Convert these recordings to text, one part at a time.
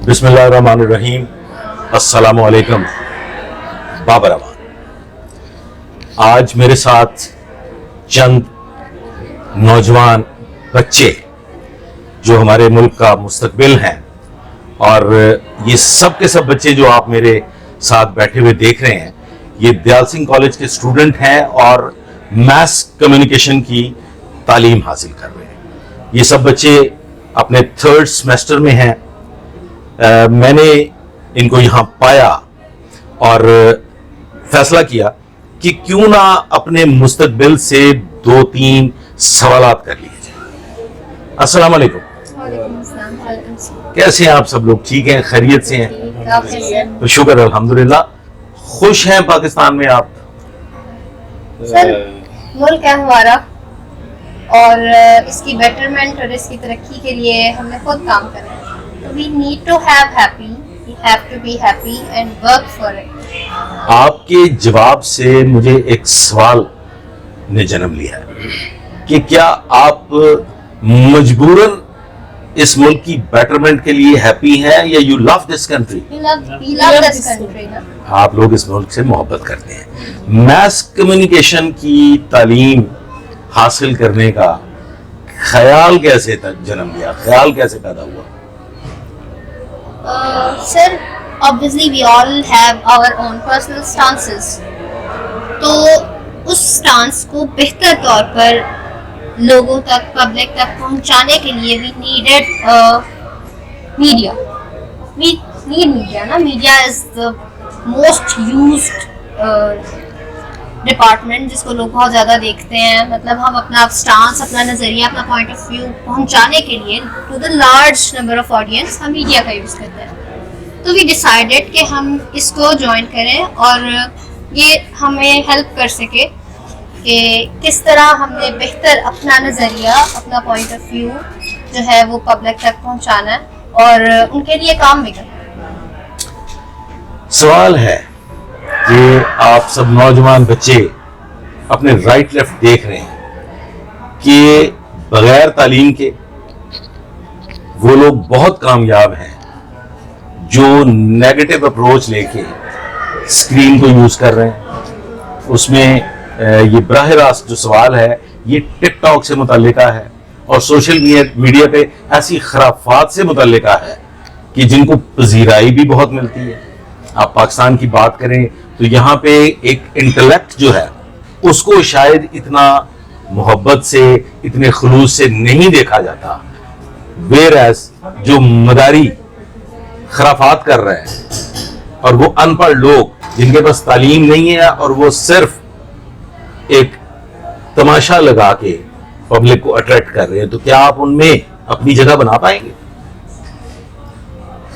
بسم اللہ الرحمن الرحیم. السلام علیکم. بابر امان. آج میرے ساتھ چند نوجوان بچے جو ہمارے ملک کا مستقبل ہیں، اور یہ سب کے سب بچے جو آپ میرے ساتھ بیٹھے ہوئے دیکھ رہے ہیں، یہ دیال سنگھ کالج کے اسٹوڈنٹ ہیں اور میس کمیونیکیشن کی تعلیم حاصل کر رہے ہیں. یہ سب بچے اپنے 3rd سیمسٹر میں ہیں. میں نے ان کو یہاں پایا اور فیصلہ کیا کہ کیوں نہ اپنے مستقبل سے 2-3 سوالات کر لیے جائیں. السلام علیکم. کیسے ہیں آپ سب لوگ؟ ٹھیک ہیں؟ خیریت سے ہیں؟ تو شکر الحمدللہ. خوش ہیں پاکستان میں آپ؟ سر ملک ہے ہمارا اور اس کی بیٹرمنٹ اور اس کی ترقی کے لیے ہم نے خود کام کرنا ہے. We need to have happy, we have to be happy and work for it. آپ کے جواب سے مجھے ایک سوال نے جنم لیا ہے کہ کیا آپ مجبوراً اس ملک کی بیٹرمنٹ کے لیے ہیپی ہیں یا you love this country؟ We love this country. آپ لوگ اس ملک سے محبت کرتے ہیں. میس کمیونیکیشن کی تعلیم حاصل کرنے کا خیال کیسے جنم لیا؟ خیال کیسے پیدا ہوا؟ Sir, obviously we all have our own personal stances. تو اس سٹانس کو بہتر طور پر لوگوں تک، پبلک تک پہنچانے کے لیے we needed media. We need media, نا؟ Media is the most used department جس کو لوگ بہت زیادہ دیکھتے ہیں. مطلب ہم اپنا سٹانس، اپنا نظریہ، اپنا پوائنٹ آف ویو پہنچانے کے لیے to the large number of audience ہم میڈیا کا یوز کرتے ہیں. تو وی ڈیسائیڈڈ کہ ہم اس کو جوائن کریں اور یہ ہمیں ہیلپ کر سکے کہ کس طرح ہم نے بہتر اپنا نظریہ، اپنا پوائنٹ آف ویو جو ہے وہ پبلک تک پہنچانا ہے اور ان کے لیے کام بھی کرنا. سوال ہے کہ آپ سب نوجوان بچے اپنے رائٹ لیفٹ دیکھ رہے ہیں کہ بغیر تعلیم کے وہ لوگ بہت کامیاب ہیں جو نیگیٹو اپروچ لے کے اسکرین کو یوز کر رہے ہیں. اس میں یہ براہ راست جو سوال ہے یہ ٹک ٹاک سے متعلقہ ہے اور سوشل میڈیا پہ ایسی خرافات سے متعلقہ ہے کہ جن کو پذیرائی بھی بہت ملتی ہے. آپ پاکستان کی بات کریں تو یہاں پہ ایک انٹلیکٹ جو ہے اس کو شاید اتنا محبت سے، اتنے خلوص سے نہیں دیکھا جاتا. ویئر ایز جو مداری خرافات کر رہے ہیں اور وہ ان پڑھ لوگ جن کے پاس تعلیم نہیں ہے اور وہ صرف ایک تماشا لگا کے پبلک کو اٹریکٹ کر رہے ہیں، تو کیا آپ ان میں اپنی جگہ بنا پائیں گے؟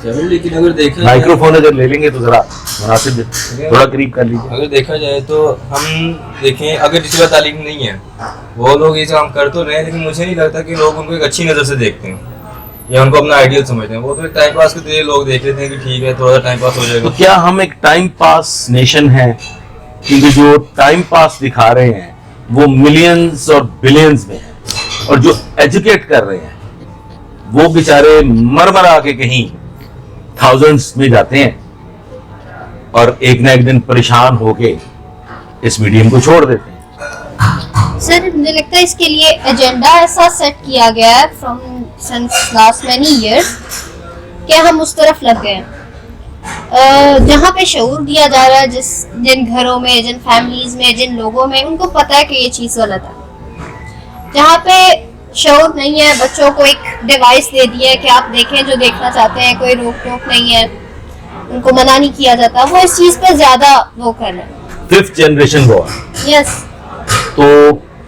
لیکن اگر دیکھا مائکرو فون اگر لے لیں گے تو ذرا مناسب تھوڑا قریب کر لیجیے. اگر دیکھا جائے تو ہم دیکھیں اگر جس کا تعلیم نہیں ہے وہ لوگ یہ کام کر تو رہے ہیں، لیکن مجھے نہیں لگتا کہ لوگ ان کو ایک اچھی نظر سے دیکھتے ہیں یا ان کو اپنا آئیڈیل سمجھتے ہیں. وہ تو ایک ٹائم پاس کے لیے لوگ دیکھ لیتے ہیں کہ ٹھیک ہے تھوڑا سا ٹائم پاس ہو جائے گا. تو کیا ہم ایک ٹائم پاس نیشن ہیں؟ کیونکہ جو ٹائم پاس دکھا رہے ہیں وہ ملینز اور بلینز میں ہیں اور جو ایجوکیٹ کر رہے ہیں وہ بیچارے مر آ کے کہیں تھاؤزنڈز میں جاتے ہیں اور ایک نہ ایک دن پریشان ہو کے اس میڈیم کو چھوڑ دیتے ہیں. سر مجھے لگتا ہے اس کے لیے ایجنڈا ایسا سیٹ کیا گیا ہے from since last many years کہ ہم اس طرف لگ گئے ہیں جہاں پہ شعور دیا جا رہا ہے جن گھروں میں، جن فیملیز میں، جن لوگوں میں ان کو پتہ ہے کہ یہ چیز غلط ہے. جہاں پہ شعور نہیں ہے، بچوں کو ایک ڈیوائس دے دیا ہے کہ آپ دیکھیں جو دیکھنا چاہتے ہیں، کوئی روک ٹوک نہیں ہے، ان کو منع نہیں کیا جاتا، وہ اس چیز پہ زیادہ وہ کر رہے ہیں. 5th جنریشن وہ یس. تو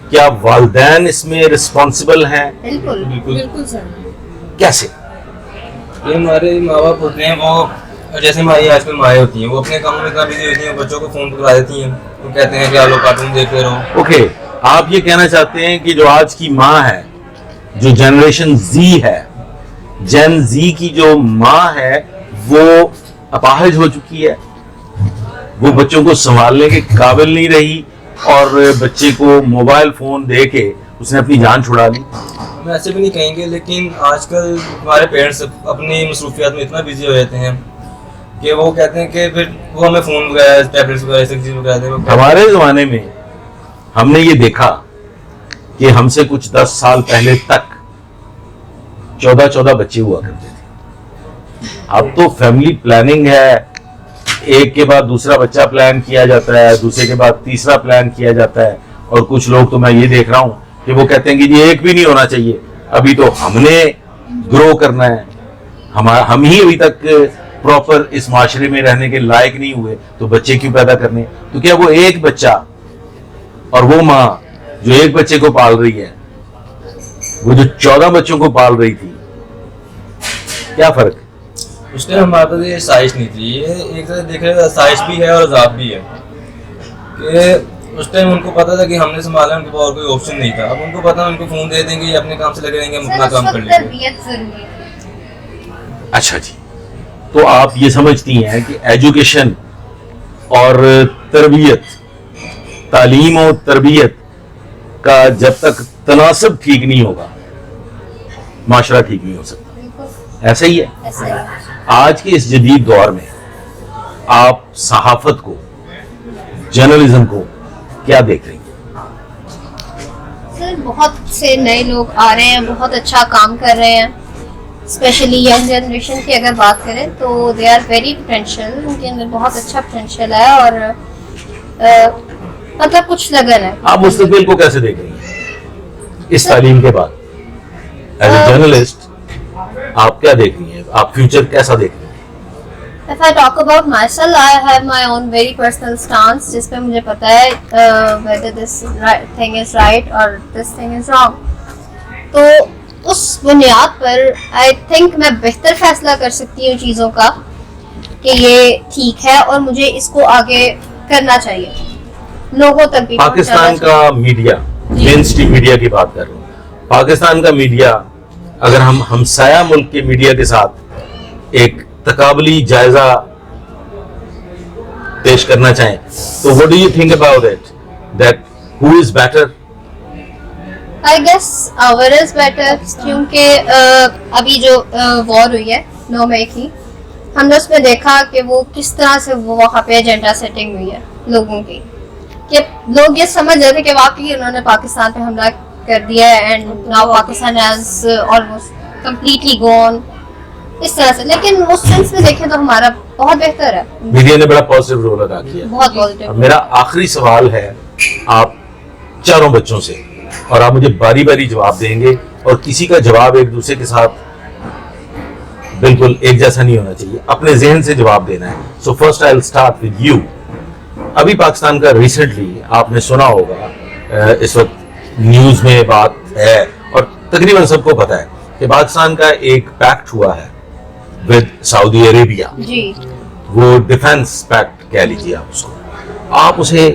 کیا والدین اس میں رسپانسبل ہیں؟ بالکل بالکل سر. کیسے؟ یہ ہمارے ماں باپ ہوتے ہیں، وہ جیسے ہماری آج کل مائیں ہوتی ہیں وہ اپنے کاموں میں اتنا بزی ہوتی ہیں، بچوں کو فون پکڑا دیتی ہیں، وہ کہتے ہیں کہ آپ لوگ کارٹون دیکھتے رہو. اوکے، آپ یہ کہنا چاہتے ہیں کہ جو آج کی ماں ہے، جو جنریشن زی ہے، جن زی کی جو ماں ہے وہ اپاہج ہو چکی ہے، وہ بچوں کو سنبھالنے کے قابل نہیں رہی اور بچے کو موبائل فون دے کے اس نے اپنی جان چھڑا لی. ہم ایسے بھی نہیں کہیں گے، لیکن آج کل ہمارے پیرنٹس اپنی مصروفیات میں اتنا بزی ہو جاتے ہیں کہ وہ کہتے ہیں کہ پھر وہ ہمیں فون وغیرہ ٹیبلیٹس وغیرہ ایسی چیز وغیرہ دیتے ہیں. ہمارے زمانے میں ہم نے یہ دیکھا کہ ہم سے کچھ 10 سال پہلے تک 14 بچے ہوا کرتے تھے. اب تو فیملی پلاننگ ہے، ایک کے بعد دوسرا بچہ پلان کیا جاتا ہے، دوسرے کے بعد تیسرا پلان کیا جاتا ہے. اور کچھ لوگ تو میں یہ دیکھ رہا ہوں کہ وہ کہتے ہیں کہ یہ ایک بھی نہیں ہونا چاہیے، ابھی تو ہم نے گرو کرنا ہے، ہم ہی ابھی تک پراپر اس معاشرے میں رہنے کے لائق نہیں ہوئے، تو بچے کیوں پیدا کرنے؟ تو کیا وہ ایک بچہ اور وہ ماں جو ایک بچے کو پال رہی ہے، وہ جو 14 بچوں کو پال رہی تھی، کیا فرق ہے؟ اس ٹائم ہمارے پاس یہ سائش نہیں تھی. یہ ایک طرح دیکھ رہے سائش بھی ہے اور عذاب بھی ہے کہ اس ٹائم ان کو پتا تھا کہ ہم نے سنبھالا، ان کے پاس اور کوئی آپشن نہیں تھا. اب ان کو پتا ان کو فون دے دیں گے، یہ اپنے کام سے لگے رہیں گے، ہم اپنا کام کر لیں گے. تربیت ضروری ہے. اچھا جی، تو آپ یہ سمجھتی ہیں کہ ایجوکیشن اور تربیت، تعلیم اور تربیت کا جب تک تناسب ٹھیک نہیں ہوگا معاشرہ ٹھیک نہیں ہو سکتا. ایسا ہی ہے. ایسا ہی ہے. آج کے اس جدید دور میں آپ صحافت کو، جرنلزم کو کیا دیکھ رہی ہیں؟ سر بہت سے نئے لوگ آ رہے ہیں، بہت اچھا کام کر رہے ہیں. اسپیشلی ینگ جنریشن کی اگر بات کریں تو دے آر ویری پوٹینشیل، ان کے اندر بہت اچھا پوٹینشیل ہے اور مطلب کچھ لگن ہے. آپ مستقبل کو کیسے دیکھ رہی ہیں اس تعلیم کے بعد؟ ایز اے جرنلسٹ آپ کیا دیکھ رہی ہیں؟ آپ فیوچر کیسا دیکھ رہی ہیں؟ If I talk about myself, I have my own very personal stance جس پہ مجھے پتا ہے whether this thing is right or this thing is wrong. تو اس بنیاد پر I think میں بہتر فیصلہ کر سکتی ہوں چیزوں کا کہ یہ ٹھیک ہے اور مجھے اس کو آگے کرنا چاہیے، لوگوں تک بھی. پاکستان کا میڈیا، مین اسٹریم میڈیا کی بات کر رہا ہوں، پاکستان کا میڈیا اگر ہم ہمسایہ ملک کے میڈیا کے ساتھ ایک تقابلی جائزہ پیش کرنا چاہیں تو what do you think about it? That who is better? I guess our is better کیونکہ ابھی جو وار ہوئی ہے 9 مئی کی، ہم نے اس میں دیکھا کہ وہ کس طرح سے وہاں پہ ایجنڈا سیٹنگ ہوئی ہے لوگوں کی، کہ لوگ یہ سمجھ رہے تھے کہ واقعی انہوں نے پاکستان پہ حملہ کر دیا ہے and now Pakistan has almost completely gone اس طرح سے. لیکن اس سینس میں دیکھیں تو ہمارا بہت بہتر ہے. میڈیا نے بڑا پازیٹیو رول ادا کیا. بہت پازیٹیو. میرا آخری سوال ہے آپ چاروں بچوں سے، اور آپ مجھے باری باری جواب دیں گے اور کسی کا جواب ایک دوسرے کے ساتھ بالکل ایک جیسا نہیں ہونا چاہیے، اپنے ذہن سے جواب دینا ہے. So first I will start with you. ابھی پاکستان کا ریسنٹلی آپ نے سنا ہوگا، اس وقت نیوز میں بات ہے اور تقریباً سب کو پتا ہے کہ پاکستان کا ایک پیکٹ ہوا ہے ود سعودی عربیہ. جی وہ ڈیفنس پیکٹ کہہ لیجیے آپ اس کو. آپ اسے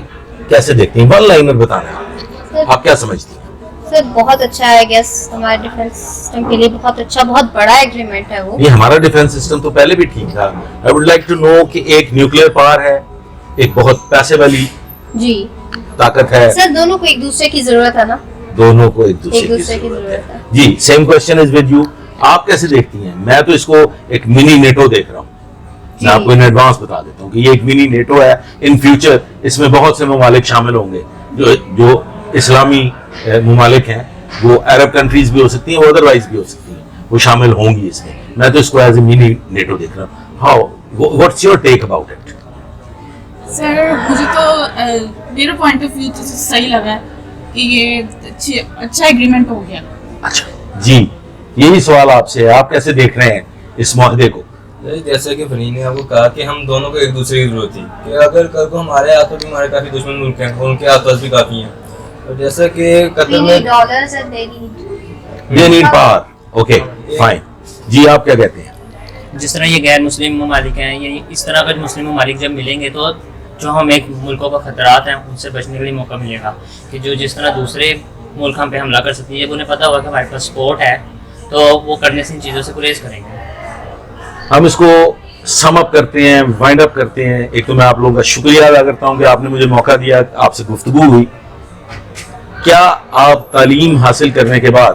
کیسے دیکھتے ہیں؟ ون لائنر بتانا ہے، آپ کیا سمجھتی ہیں؟ سر بہت اچھا ہے، گیس ہمارے ڈیفنس سسٹم کے لیے بہت اچھا، بہت بڑا ایگریمنٹ ہے وہ. یہ ہمارا ڈیفنس سسٹم تو پہلے بھی ٹھیک تھا. I would like to know کہ ایک نیوکلیئر پاور ہے، ایک بہت پیسے والی جی طاقت ہے. سر دونوں کو ایک دوسرے کی ضرورت ہے نا، دونوں کو ایک دوسرے کی ضرورت ہے. جی same question is with you. آپ کیسے دیکھتی ہیں؟ میں تو اس کو ایک منی نیٹو دیکھ رہا ہوں. میں آپ کو ان ایڈوانس بتا دیتا ہوں کہ یہ ایک منی نیٹو ہے. ان فیوچر اس میں بہت سے ممالک شامل ہوں گے جو اسلامی ممالک ہیں، وہ عرب کنٹریز بھی ہو سکتی ہیں، وہ ادروائز بھی ہو سکتی ہیں، وہ شامل ہوں گی اس میں. میں تو اس کو ایز اے منی نیٹو دیکھ رہا ہوں. How what's your take about it? Sir مجھے تو میرا پوائنٹ آف ویو تو صحیح لگا ہے کہ یہ اچھا ایگریمنٹ ہو گیا. اچھا جی، یہی سوال آپ سے ہے، آپ کیسے دیکھ رہے ہیں اس معاہدے کو؟ جیسا کہ فنی نے آپ کو کہا کہ ہم دونوں کو ایک دوسرے کی ضرورت تھی، کہ اگر کل کو ہمارے ہاتھ میں بھی ہمارے کافی دشمن ملک ہیں اور ان کے ہاتھ پاس بھی کافی ہیں. اور جیسا کہ قطر میں they need power. Okay fine. جی آپ کیا کہتے ہیں؟ جس طرح یہ غیر مسلم ممالک ہیں، یعنی اس طرح اگر مسلم ممالک جب ملیں گے تو جو ہم ایک ملکوں کا خطرات ہیں ان سے بچنے کے لیے موقع ملے گا، کہ جو جس طرح دوسرے ملک ہم پہ حملہ کر سکتی ہے، انہیں پتہ ہوگا کہ ہمارے پاس سپورٹ ہے، تو وہ کرنے سے ان چیزوں سے گریز کریں گے. ہم اس کو سم اپ کرتے ہیں، وائنڈ اپ کرتے ہیں. ایک تو میں آپ لوگوں کا شکریہ ادا کرتا ہوں کہ آپ نے مجھے موقع دیا، آپ سے گفتگو ہوئی. کیا آپ تعلیم حاصل کرنے کے بعد